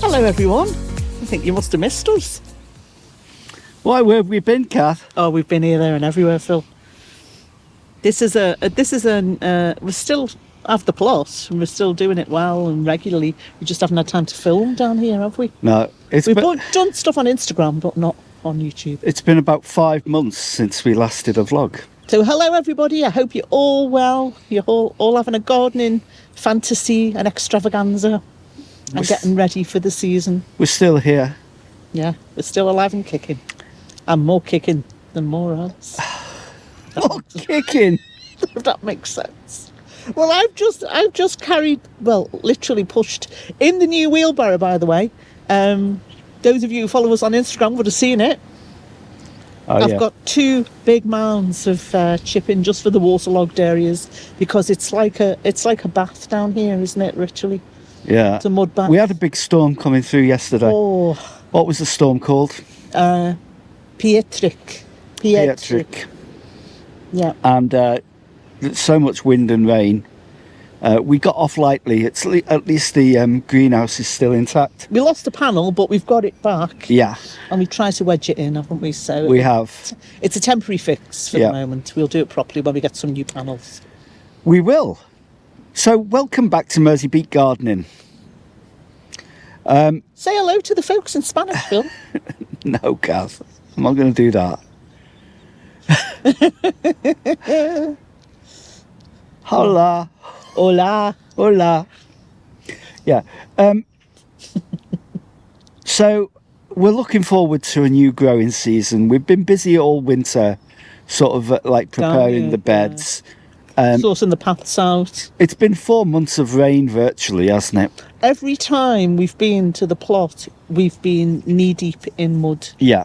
Hello everyone. I think you must have missed us. Why, where have we been, Kath? Oh, we've been here, there and everywhere, Phil. We still have the plot and we're still doing it well and regularly. We just haven't had time to film down here, have we? No. We've done stuff on Instagram, but not on YouTube. It's been about 5 months since we last did a vlog. So hello everybody, I hope you're all well. You're all having a gardening fantasy and extravaganza and getting ready for the season. We're still here. Yeah, we're still alive and kicking. And more kicking than more else. More kicking? If that makes sense. Well, I've just carried, well, literally pushed in the new wheelbarrow, by the way. Those of you who follow us on Instagram would have seen it. Oh, I've got 2 big mounds of chipping just for the waterlogged areas because it's like a bath down here, isn't it, literally? Yeah. It's a mud bath. We had a big storm coming through yesterday. Oh. What was the storm called? Pietric. Yeah. And so much wind and rain. We got off lightly. At least the greenhouse is still intact. We lost a panel, but we've got it back. Yeah. And we tried to wedge it in, haven't we? So we have. It's a temporary fix for the moment. We'll do it properly when we get some new panels. We will. So welcome back to Mersey Beat Gardening. Say hello to the folks in Spanish, Phil. No, Kath. I'm not going to do that. Hola. Hola. Hola. Yeah. So we're looking forward to a new growing season. We've been busy all winter, sort of like preparing the beds. Sorting the paths out. It's been 4 months of rain virtually, hasn't it? Every time we've been to the plot, we've been knee deep in mud. Yeah.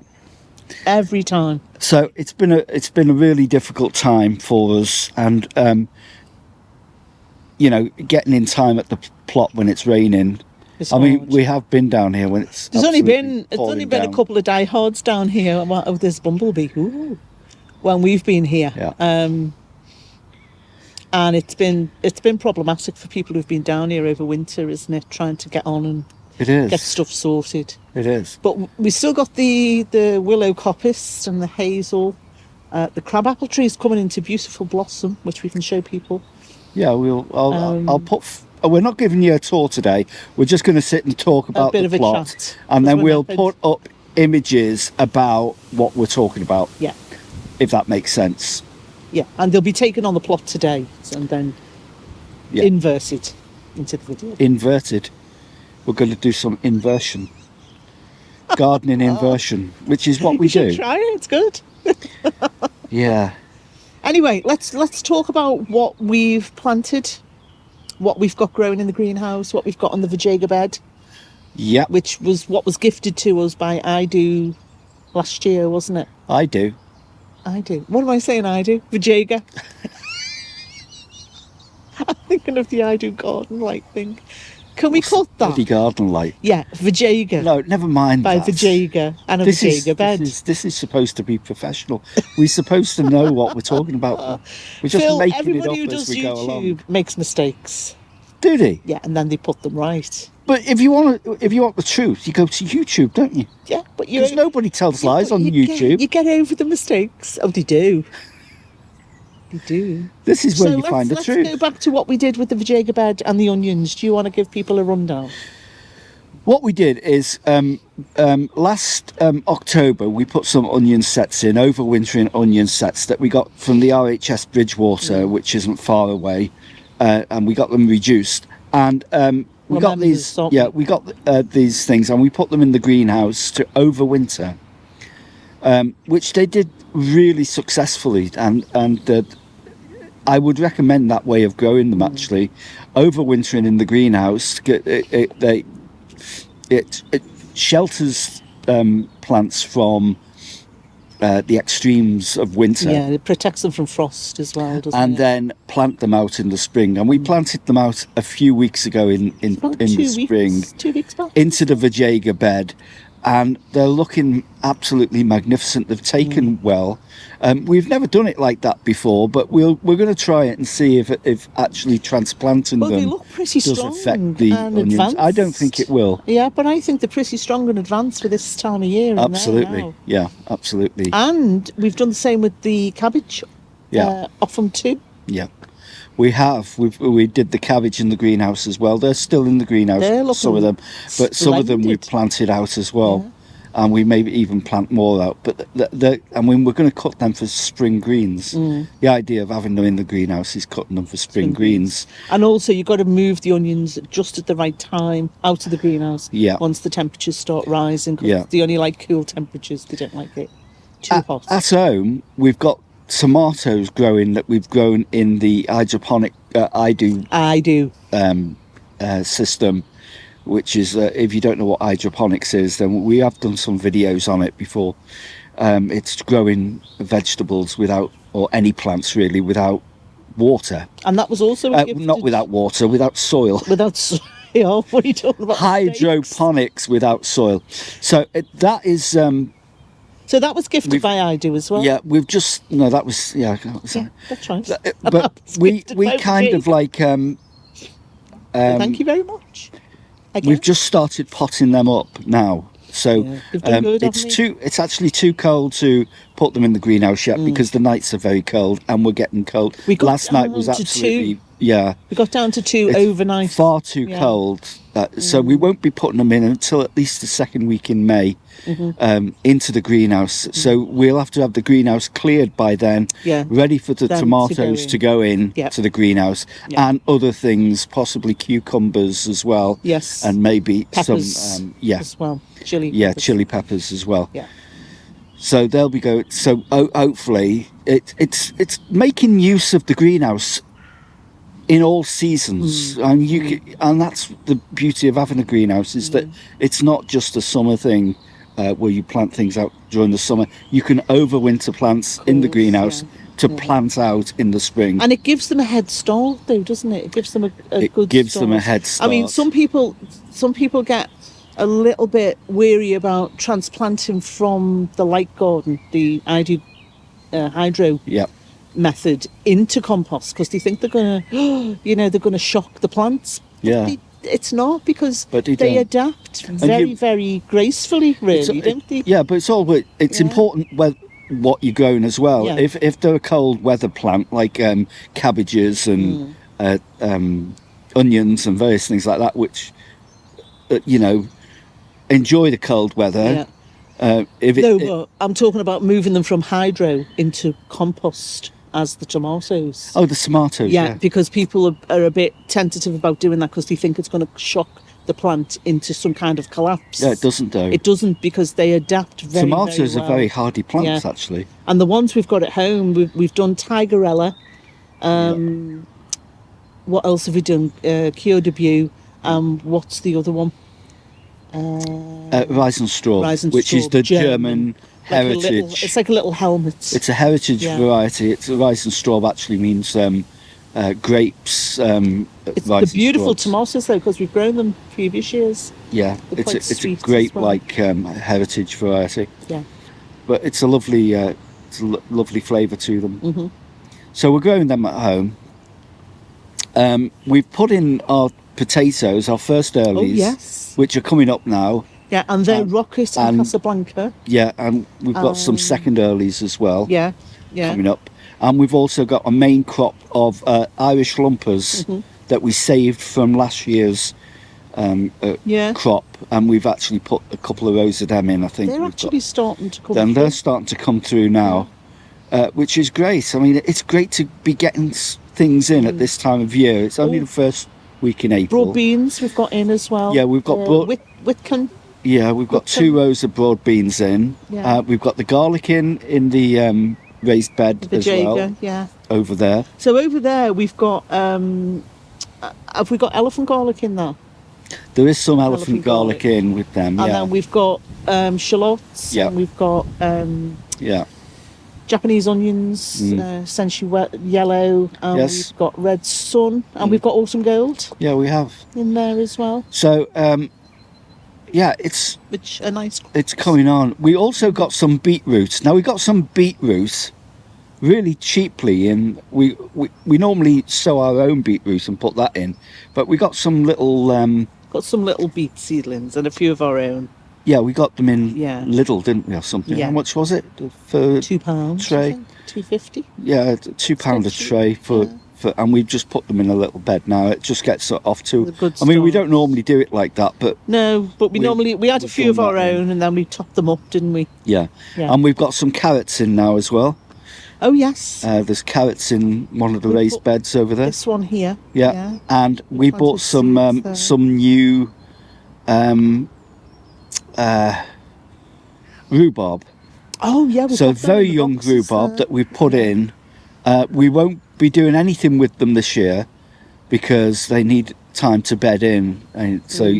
Every time. So it's been a really difficult time for us, and getting in time at the plot when it's raining. I mean, we have been down here when it's. There's only been a couple of diehards down here. Oh, there's Bumblebee. Ooh. When we've been here. Yeah. And it's been problematic for people who've been down here over winter, isn't it? Trying to get on and get stuff sorted. It is. But we still got the willow coppice and the hazel. The crabapple tree is coming into beautiful blossom, which we can show people. Yeah, I'll put. We're not giving you a tour today. We're just going to sit and talk about the plot, and then we'll put up images about what we're talking about. Yeah. If that makes sense. Yeah, and they'll be taken on the plot today, and then inverted into the video. Inverted. We're going to do some inversion. Gardening inversion, which is what we do. You should try it, it's good. Yeah. Anyway, let's talk about what we've planted, what we've got growing in the greenhouse, what we've got on the Vijayga bed. Yeah. Which was what was gifted to us by I Do last year, wasn't it? I Do. What am I saying? I Do? Vijayga. I'm thinking of the I Do garden light thing. Can we cut that? The garden light. Yeah, Vijayga. No, never mind by that. Vijayga and a Vijayga bed. This is supposed to be professional. We're supposed to know what we're talking about. We're just making it up as we go along. Everybody who does YouTube makes mistakes. Do they? Yeah, and then they put them right. But if you want the truth, you go to YouTube, don't you? Yeah, but because nobody tells lies on YouTube. You get over the mistakes. Oh, they do. They do. This is where you find the truth. Let's go back to what we did with the Vijayga bed and the onions. Do you want to give people a rundown? What we did is last October we put some onion sets in, overwintering onion sets that we got from the RHS Bridgewater, which isn't far away, and we got them reduced. And we got these, we got these things, and we put them in the greenhouse to overwinter, which they did really successfully, and I would recommend that way of growing them. Actually, overwintering in the greenhouse, it shelters plants from the extremes of winter. Yeah, it protects them from frost as well, doesn't And it? then plant them out in the spring. And we planted them out a few weeks ago in About the spring 2 weeks back. into the Vajayga bed, and they're looking absolutely magnificent. They've taken well. We've never done it like that before, but we're going to try it and see if actually transplanting Well, they them look pretty does strong affect the and onions. advanced. I don't think it will. Yeah, but I think they're pretty strong and advanced for this time of year. in there Absolutely, now. yeah, absolutely, And we've done the same with the cabbage. yeah, Off them too. yeah. We did the cabbage in the greenhouse as well. They're still in the greenhouse, They're some of looking them, but some of them we've splendid. planted out as well. Yeah. And we maybe even plant more out. But I mean, we're going to cut them for spring greens. The idea of having them in the greenhouse is cutting them for spring greens. And also, you've got to move the onions just at the right time out of the greenhouse. Yeah. Once the temperatures start rising, 'cause Yeah. they only like cool temperatures. They don't like it too hot. At home, we've got tomatoes growing that we've grown in the hydroponic I do. system, which is, if you don't know what hydroponics is, then we have done some videos on it before. It's growing vegetables without, or any plants really, without water. And that was also a gift Not to- without water, without soil. without soil. What are you talking about? Mistakes? Hydroponics without soil. So that is, So that was gifted by I do as well. yeah, we've just, no, that was, yeah. That was, Yeah, that's right. but was we gifted by kind me. of like, Thank you very much. Again. we've just started potting them up now. So Yeah, you've done good, it's haven't you? it's actually too cold to put them in the greenhouse yet because the nights are very cold and we're getting cold. We got Last night was down to absolutely, 2. yeah. We got down to 2 It's overnight. Far too Yeah. cold. So we won't be putting them in until at least the second week in May into the greenhouse. So we'll have to have the greenhouse cleared by then, Yeah. ready for the Them to tomatoes go to go in Yep. to the greenhouse, Yeah. and other things, possibly cucumbers as well. Yes. And maybe Peppers some, yeah, as well. Chili. yeah, peppers. chili peppers as well. Yeah. So they'll be going. So hopefully, it's making use of the greenhouse in all seasons, and that's the beauty of having a greenhouse, is that it's not just a summer thing where you plant things out during the summer. You can overwinter plants in the course, greenhouse yeah. to plant out in the spring. And it gives them a head start, though, doesn't it? It gives them a It good gives start. them a head I mean, start. some people get a little bit weary about transplanting from the light garden, the hydro Yeah, method, into compost, because they think they're gonna, they're gonna shock the plants. But Yeah. it's not, because But they they don't. adapt very, you- very gracefully, really, don't they? yeah, but it's all. It's Yeah. important what you're growing as well. Yeah. If they're a cold weather plant like cabbages and onions and various things like that, which enjoy the cold weather. Yeah. If it, No, it- but I'm talking about moving them from hydro into compost as the tomatoes. oh, the tomatoes. yeah, Yeah, because people are a bit tentative about doing that because they think it's going to shock the plant into some kind of collapse. Yeah, it doesn't though. It doesn't, because they adapt very, Tomatoes very well. are very hardy plants, Yeah. actually. And the ones we've got at home, we've done Tigerella. What else have we done? Kyo Debut. What's the other one? Rise and Straw, Rise and which is Straw, the German. German Like a little- heritage. it's like a little helmet. It's a heritage Yeah. variety. It's a Rise and Straw actually means grapes. It's Rise the beautiful and Straws. tomatoes, though, because we've grown them previous years. Yeah, They're quite it's a sweet as great well. heritage variety. Yeah. But it's a lovely lovely flavour to them. Mm-hmm. So we're growing them at home. We've put in our potatoes, our first earlies, yes. which are coming up now. Yeah, and they're Rocket and and- Casablanca. Yeah, and we've got some second earlies as well Yeah, yeah. coming up. And we've also got a main crop of Irish lumpers Mm-hmm. that we saved from last year's Yeah. crop, and we've actually put a couple of rows of them in. I think They're we've actually starting to come then through. they're starting to come through now, which is great. I mean, it's great to be getting things in at this time of year. It's only Oh. the first week in April. Broad beans we've got in as well. Yeah, we've got broad- Whitcomb. Yeah, we've got Whitcomb. 2 rows of broad beans in. Yeah. We've got the garlic in the raised bed The as Jaeger, well yeah. over there. So over there we've got, have we got elephant garlic in there? There is some elephant Elephant garlic garlic. in with them, And yeah. then we've got shallots, Yeah. and we've got Yeah. Japanese onions, essentially yellow, and Yes. we've got red sun, and we've got autumn gold Yeah, we have. in there as well, So, yeah, it's which are nice. coming on. We also got some beetroot. Now, we got some beetroot really cheaply, and we normally sow our own beetroot and put that in, but we got some little... Got some little beet seedlings and a few of our own. yeah, we got them in Yeah. Lidl, didn't we, or something? Yeah. How much was it for £2, tray? I think, £2.50. Yeah, £2 a cheap, tray for, yeah. and we've just put them in a little bed now. It just gets off to. The good I mean, we start. don't normally do it like that, but No, but we had a we've few of done our that in. own, and then we topped them up, didn't we? yeah. Yeah. And we've got some carrots in now as well. Oh yes, There's carrots in one of the We raised put beds over there. this one here. Yeah. And we planted bought seeds there. some new rhubarb. Oh yeah. we've So got them very in the young boxes rhubarb there. that we've put in. We won't be doing anything with them this year because they need time to bed in, and so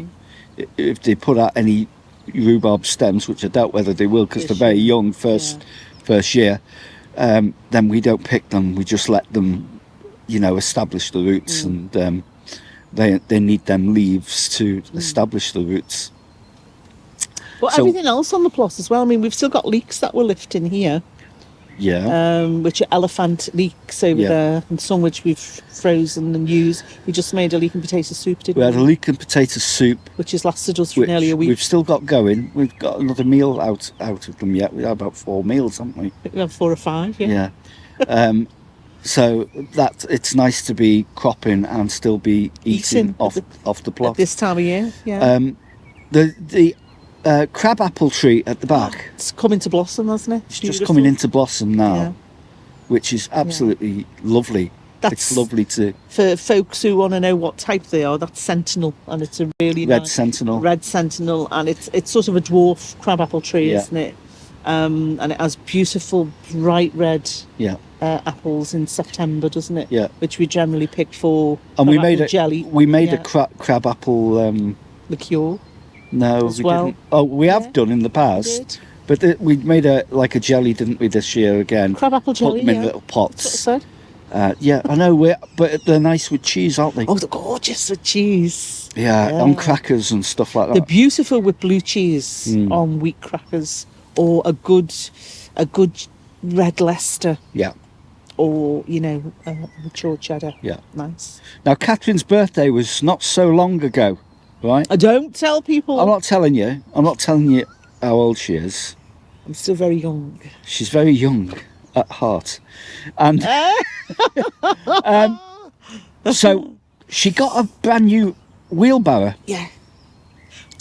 if they put out any rhubarb stems, which I doubt whether they will because they're This very year, young first year, then we don't pick them. We just let them, establish the roots, and they need them leaves to establish the roots. But So- everything else on the plot as well. I mean, we've still got leeks that we're lifting here, Yeah. which are elephant leeks over Yeah. there, and some which we've frozen and used. We just made a leek and potato soup, didn't We we? had a leek and potato soup, Which has lasted us for which nearly a week. we've still got going. We've got another meal out of them yet. We had about 4 meals, haven't we? I think we have 4 or 5. Yeah. Yeah. So that it's nice to be cropping and still be eating Eating off the At plot. this time of year, yeah. The crab apple tree at the back, It's coming to blossom, hasn't it? it's just coming into blossom now, Yeah. which is absolutely lovely. That's It's lovely to For folks who want to know what type they are, that's Sentinel, and it's a really red nice sentinel. red Sentinel, and it's sort of a dwarf crabapple tree, Yeah. isn't it? And it has beautiful bright red Yeah. apples in September, doesn't it? Yeah. Which we generally pick for And we crab made apple a jelly. We made yeah, a crab apple. liqueur. No, as we well. didn't. Oh, we have Yeah, done in the past, did. but we made a jelly, didn't we, this year again? Crab apple jelly, Put them in yeah. little That's what I pots. said. Yeah, I know. But they're nice with cheese, aren't they? Oh, they're gorgeous with cheese. yeah, yeah. on crackers and stuff like They're that. beautiful with blue cheese Mm. on wheat crackers, or a good red Leicester, Yeah, or mature cheddar. yeah. Nice. Now, Catherine's birthday was not so long ago, right? I don't tell people. I'm not telling you. I'm not telling you how old she is. I'm still very young. She's very young at heart, and so she got a brand new wheelbarrow, Yeah.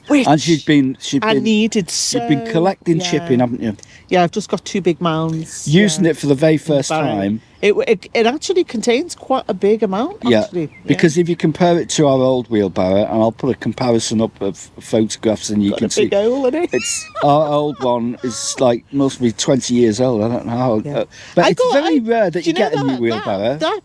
Which and she'd been I needed so. you've been collecting yeah. chipping, haven't you? Yeah, I've just got 2 big mounds. Using yeah, it for the very in the first barrow. time. It actually contains quite a big amount. Actually. Yeah, because if you compare it to our old wheelbarrow, and I'll put a comparison up of photographs, and you got can a see big hole in it. it's our old one is like must be 20 years old. I don't know how, Yeah. but I it's got- very I- rare that Do you get a new that- wheelbarrow. That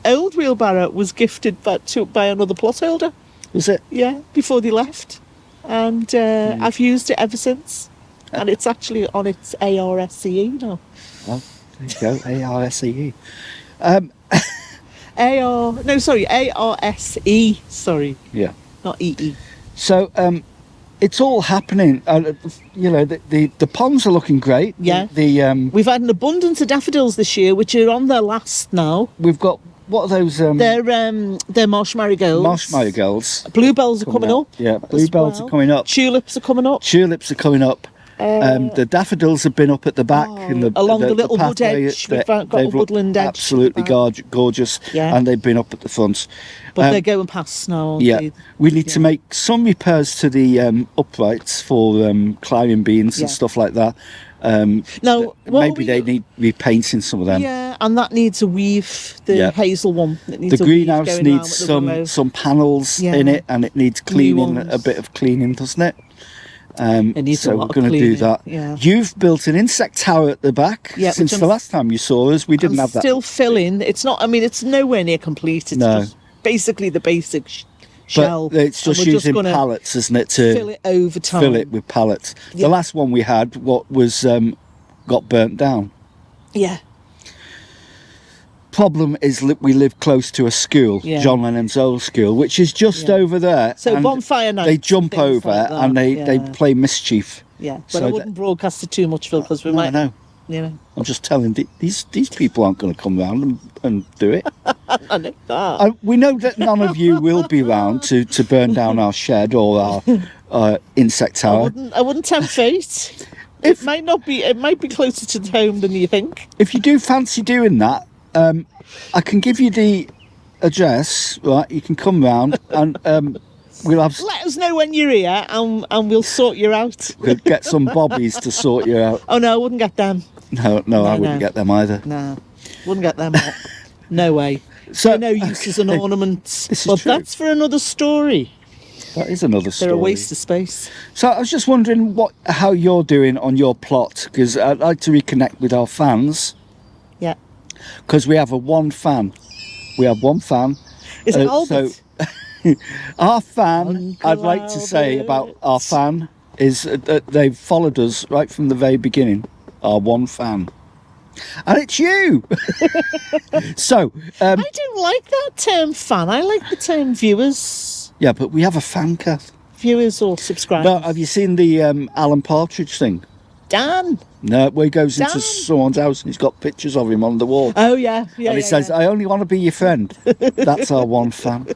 old wheelbarrow was gifted by another plot holder. Was it? Yeah, before they left, and I've used it ever since, and it's actually on its ARSCE now. Well, there you go. ARSCE. ARSE. Sorry, Yeah. not EE. So it's all happening. The ponds are looking great. Yeah. The We've had an abundance of daffodils this year, which are on their last now. we've got what are those? They're marsh marigolds. Marsh marigolds. Bluebells are coming up. Yeah, as bluebells well. are coming up. Tulips are coming up. Tulips are coming up. The daffodils have been up at the back in the along the little wood pathway. edge. We've got a They've looked woodland edge. absolutely gorgeous. Yeah. And they've been up at the front. But they're going past now, aren't Yeah, they? we need to make some repairs to the uprights for climbing beams and Yeah. stuff like that. Now, what Maybe they need repainting some of them. Yeah, and that needs a weave. The Yeah. hazel one. It needs The a weave greenhouse going needs around with the willow. some panels Yeah. in it, and it needs New cleaning, ones. a bit of cleaning, doesn't it? It needs a So lot we're of going to do cleaning, that. yeah. You've built an insect tower at the back. Yeah, Since which the I'm- last time you saw us, we didn't I'm have that. still filling. It's not. I mean, it's nowhere near complete. It's No. just basically the basic But shell. it's and just we're using gonna pallets, isn't it, to fill it over time. fill it with pallets. Yeah. The last one we had, what was got burnt down. Yeah. Problem is that we live close to a school, Yeah. John Lennon's old school, which is just Yeah. over there. So and bonfire nights. they and jump things over like that, and they yeah. play mischief. Yeah, but so I that- wouldn't broadcast it too much, Phil, because we No, might. I know. You know. I'm just telling these people aren't going to come round and do it. I know that. We know that none of you will be round to burn down our shed or our insect tower. I wouldn't tempt fate. It might not be. It might be closer to the home than you think. If you do fancy doing that, I can give you the address. Right, you can come round and we'll have. Let us know when you're here, and we'll sort you out. We'll get some bobbies to sort you out. Oh no, I wouldn't get them. No, I wouldn't no. get them either. No, wouldn't get them. No way. So They're no use as an ornament. This is But true. that's for another story. That is another story. They're a waste of space. So I was just wondering how you're doing on your plot, because I'd like to reconnect with our fans, Yeah. because we have one fan. We have one fan. Is it So Albert? our fan, Uncle I'd like to say about our Albert. fan is that they've followed us right from the very beginning. Our one fan. And it's you. So, I don't like that term fan. I like the term viewers. yeah, but we have a fan, Kath. Viewers or subscribers. No, have you seen the Alan Partridge thing? Dan. No, where he goes into Dan. someone's house and he's got pictures of him on the wall. Oh yeah, yeah. And he says, I only want to be your friend. That's our one fan.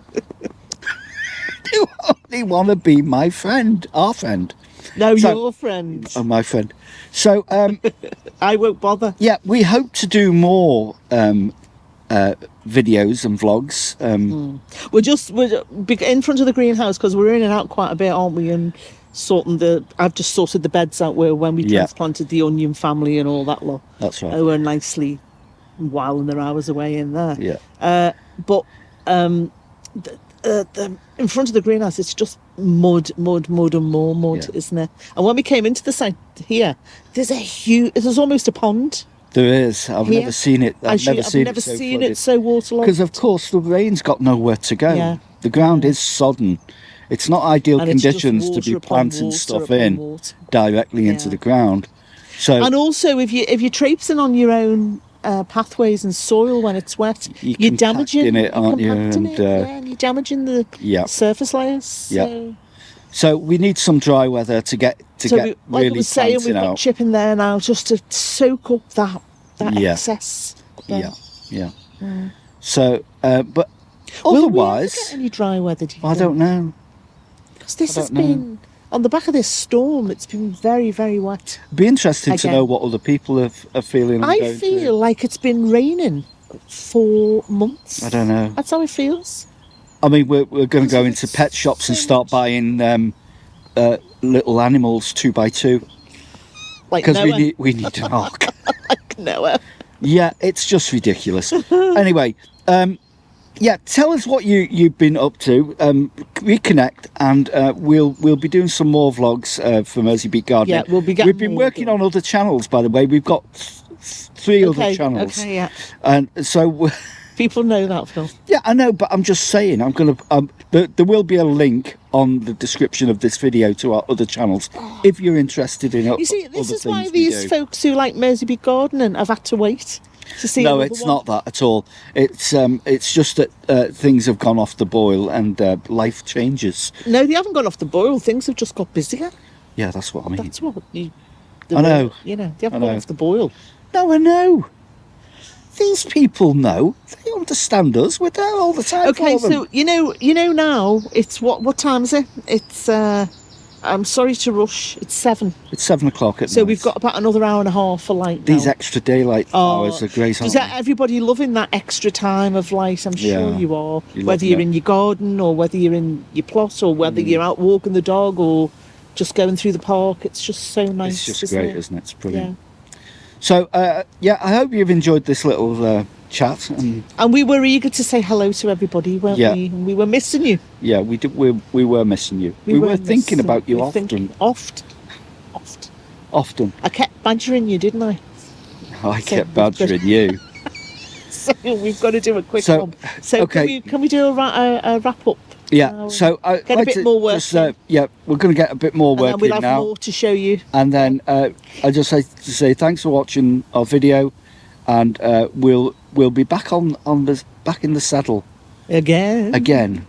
You only want to be my friend, our friend. "No, So- your friend. My friend. So, I won't bother." yeah, we hope to do more videos and vlogs. We're in front of the greenhouse because we're in and out quite a bit, aren't we? And I've just sorted the beds out when we Yeah. transplanted the onion family and all that lot. That's right. They were nicely whiling their hours away in there. Yeah. But in front of the greenhouse, it's just mud, and more mud, Yeah. isn't it? And when we came into the site here, there's almost a pond. There is. I've Here? never seen it. I've never seen it so waterlogged. Because, of course, the rain's got nowhere to go. Yeah. The ground is sodden. It's not ideal And it's just conditions to water be upon planting water stuff upon in water. directly into Yeah. the ground. So And also, if you're traipsing on your own pathways and soil when it's wet, You're you're damaging compacting it, aren't you? compacting And, it, and you're damaging the Yeah. surface layers. Yeah. So, So we need some dry weather to get like really I was saying, we've planting got out. chip in there now just to soak up that Yeah. excess. Yeah. So, but Will we ever otherwise, get any dry weather? Do you I think? don't know. Because this I has don't know. been on the back of this storm. It's been very, very wet. It'd be interesting to Again. know what other people are feeling. and I going feel through. like it's been raining for months. I don't know. That's how it feels. I mean, we're going to go Because into it's pet shops and so start much- buying little animals 2x2 Like because Noah. we need an ark. Like Noah. Yeah, it's just ridiculous. Anyway, yeah, tell us what you've been up to. Reconnect, and we'll be doing some more vlogs for Mersey Beat Gardening. Yeah, we'll be getting We've been more working done. on other channels, by the way. We've got three other channels, Okay, yeah. and so People know that, Phil. yeah, I know, but I'm just saying. I'm gonna. There will be a link on the description of this video to our other channels if you're interested in. You see, this other is why things we these do. folks who like Mersey Beat Gardening have had to wait to see. No, another it's one. not that at all. It's just that things have gone off the boil and life changes. No, they haven't gone off the boil. Things have just got busier. Yeah, that's what I mean. That's what you. I know. You know, they haven't I gone know. off the boil. No, I know. These people know. They understand us. We're there all the time. Okay, for them. so you know now it's what time is it? It's I'm sorry to rush. It's 7. It's 7 o'clock at So night. we've got about another hour and a half for light. these now. extra daylight hours are great. Because Aren't they? everybody loving that extra time of light, I'm sure Yeah, you are. you Whether love you're it. in your garden or whether you're in your plot or whether you're out walking the dog or just going through the park, it's just so nice. It's just isn't great, it? isn't it? It's brilliant. Yeah. So yeah, I hope you've enjoyed this little chat, and And we were eager to say hello to everybody, weren't Yeah. we? And we were missing you. yeah, we were missing you. We were thinking missing- about you we're often. thinking often. often. I kept badgering you, didn't I? I So kept badgering you. So we've got to do a quick So, one. So okay. can we do a wrap up? Yeah, so I'd get a like bit to more work just, in. yeah, we're going to get a bit more And work then we'll in have now. more to show you. And then I just like to say thanks for watching our video, and we'll be back back in the saddle Again.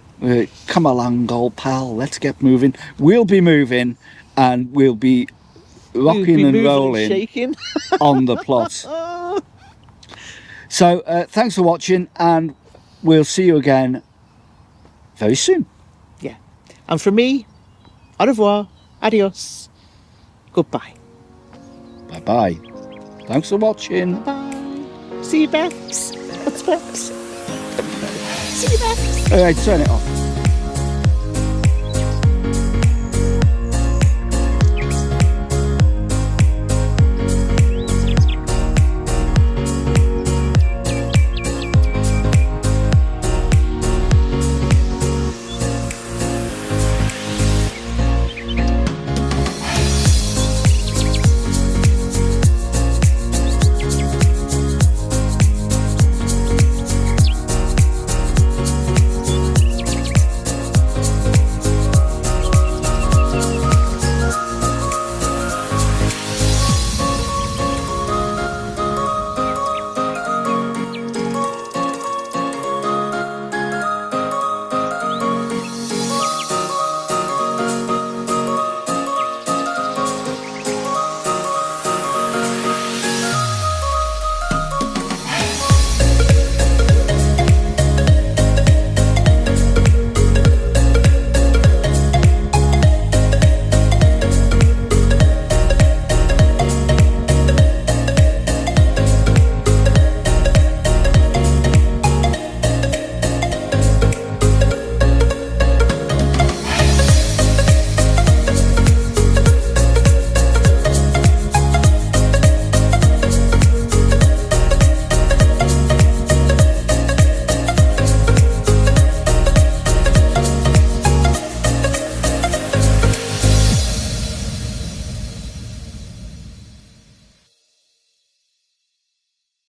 Come along, old pal, let's get moving. We'll be moving, and we'll be We'll rocking be and moving rolling and shaking. on the plot. So thanks for watching, and we'll see you again very soon. Yeah. And from me, au revoir, adios, goodbye. Bye bye. Thanks for watching. Bye. See you, Beps. What's Beps? See you, Beps. All right, turn it off.